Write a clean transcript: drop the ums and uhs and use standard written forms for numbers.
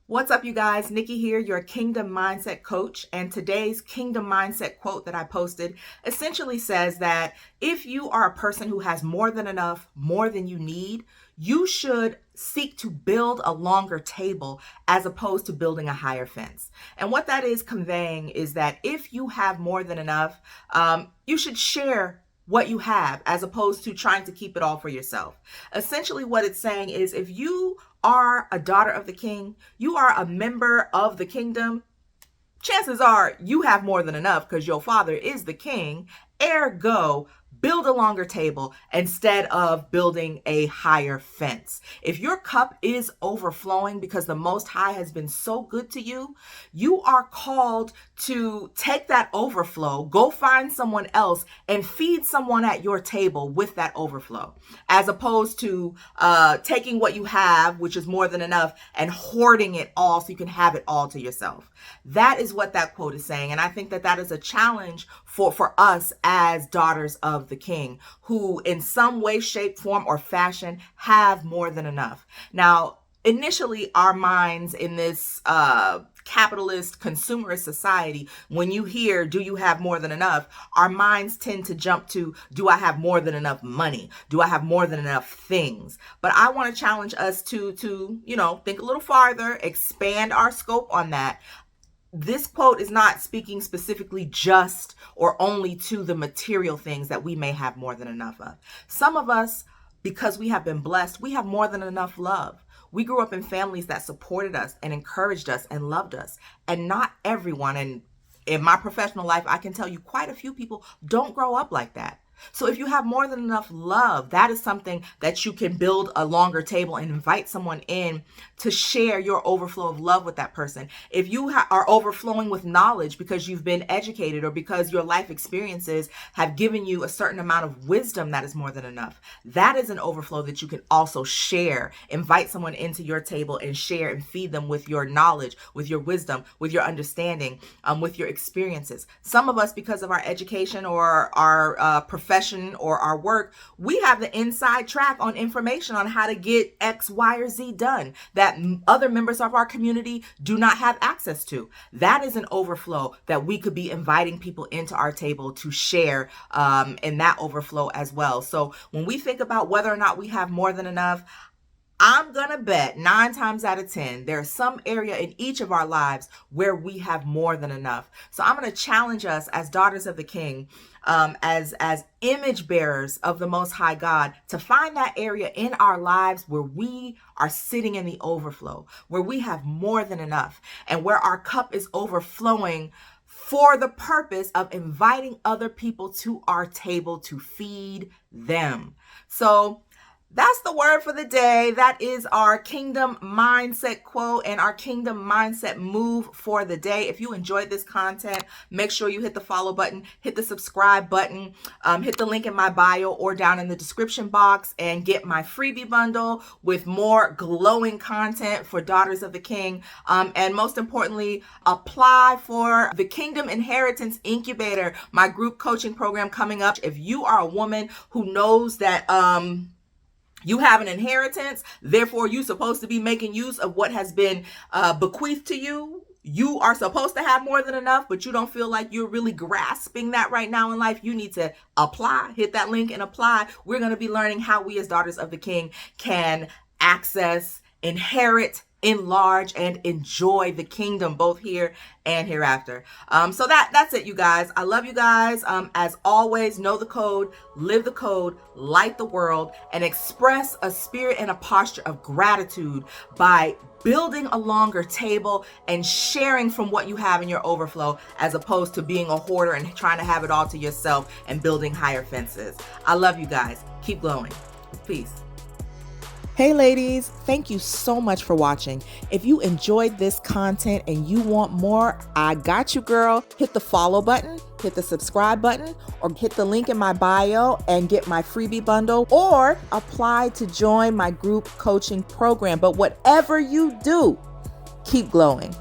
What's up, you guys? Nicci here, your Kingdom Mindset Coach. And today's Kingdom Mindset quote that I posted essentially says that if you are a person who has more than enough, more than you need, you should seek to build a longer table as opposed to building a higher fence. And what that is conveying is that if you have more than enough, you should share what you have as opposed to trying to keep it all for yourself. Essentially, what it's saying is if you are a daughter of the king, you are a member of the kingdom, chances are you have more than enough because your father is the king. Ergo, build a longer table instead of building a higher fence. If your cup is overflowing because the Most High has been so good to you, you are called to take that overflow, go find someone else and feed someone at your table with that overflow, as opposed to taking what you have, which is more than enough, and hoarding it all so you can have it all to yourself. That is what that quote is saying. And I think that that is a challenge for us as daughters of the king, who in some way, shape, form, or fashion have more than enough. Now, initially, our minds in this capitalist consumerist society, when you hear, do you have more than enough? Our minds tend to jump to, do I have more than enough money? Do I have more than enough things? But I want to challenge us to think a little farther, expand our scope on that. This quote is not speaking specifically just or only to the material things that we may have more than enough of. Some of us, because we have been blessed, we have more than enough love. We grew up in families that supported us and encouraged us and loved us. And not everyone, and in my professional life, I can tell you quite a few people don't grow up like that. So if you have more than enough love, that is something that you can build a longer table and invite someone in to share your overflow of love with that person. If you are overflowing with knowledge because you've been educated or because your life experiences have given you a certain amount of wisdom, that is more than enough. That is an overflow that you can also share. Invite someone into your table and share and feed them with your knowledge, with your wisdom, with your understanding, with your experiences. Some of us, because of our education or our profession or our work, we have the inside track on information on how to get X, Y, or Z done that other members of our community do not have access to. That is an overflow that we could be inviting people into our table to share in that overflow as well. So when we think about whether or not we have more than enough, I'm going to bet 9 times out of 10, there's some area in each of our lives where we have more than enough. So I'm going to challenge us as daughters of the King, as image bearers of the Most High God, to find that area in our lives where we are sitting in the overflow, where we have more than enough, and where our cup is overflowing for the purpose of inviting other people to our table to feed them. So that's the word for the day. That is our Kingdom Mindset quote and our Kingdom Mindset move for the day. If you enjoyed this content, make sure you hit the follow button, hit the subscribe button, hit the link in my bio or down in the description box and get my freebie bundle with more glowing content for Daughters of the King. And most importantly, apply for the Kingdom Inheritance Incubator, my group coaching program coming up. If you are a woman who knows that, you have an inheritance, therefore you're supposed to be making use of what has been bequeathed to you. You are supposed to have more than enough, but you don't feel like you're really grasping that right now in life. You need to apply. Hit that link and apply. We're going to be learning how we as Daughters of the King can access, inherit, enlarge, and enjoy the kingdom, both here and hereafter. So that's it, you guys. I love you guys. As always, know the code, live the code, light the world, and express a spirit and a posture of gratitude by building a longer table and sharing from what you have in your overflow, as opposed to being a hoarder and trying to have it all to yourself and building higher fences. I love you guys. Keep glowing. Peace. Hey ladies, thank you so much for watching. If you enjoyed this content and you want more, I got you, girl. Hit the follow button, hit the subscribe button, or hit the link in my bio and get my freebie bundle, or apply to join my group coaching program. But whatever you do, keep glowing.